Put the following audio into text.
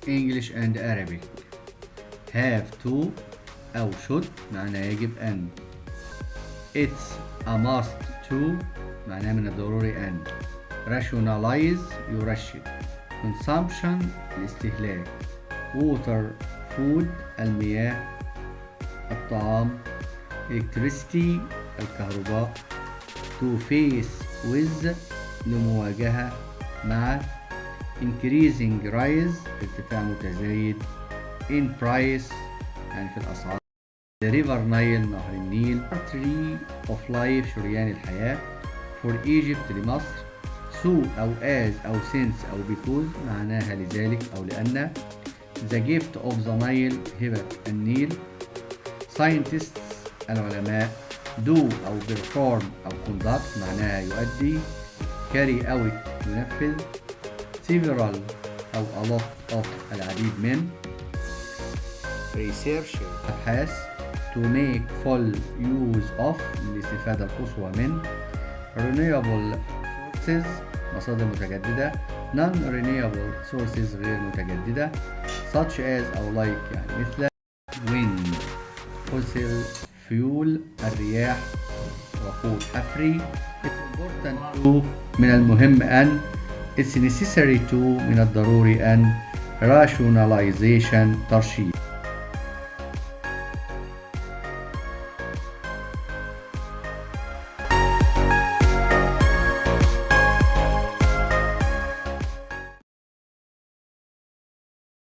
English and Arabic. have to أو should معناه يجب أن. it's a must to معناه من الضروري أن. rationalize يرشد. consumption الاستهلاك. water food المياه الطعام. electricity الكهرباء. to face with لمواجهة مع. increasing rise ارتفاع متزايد. in price يعني في الأسعار. the river Nile نهر النيل. artery of life شريان الحياة. for Egypt لمصر. so أو as أو since أو because معناها لذلك أو لأن. the gift of the Nile هبة النيل. scientists العلماء. do أو perform أو conduct معناها يؤدي. carry out ينفذ. several أو a lot of العديد من. research أبحاث. to make full use of الاستفادة القصوى من. renewable sources مصادر متجددة. non-renewable sources غير متجددة. such as أو like يعني مثل. wind fossil fuel الرياح وقود حفري. it's important to من المهم أن. it's necessary to من الضروري أن. rationalization ترشيد.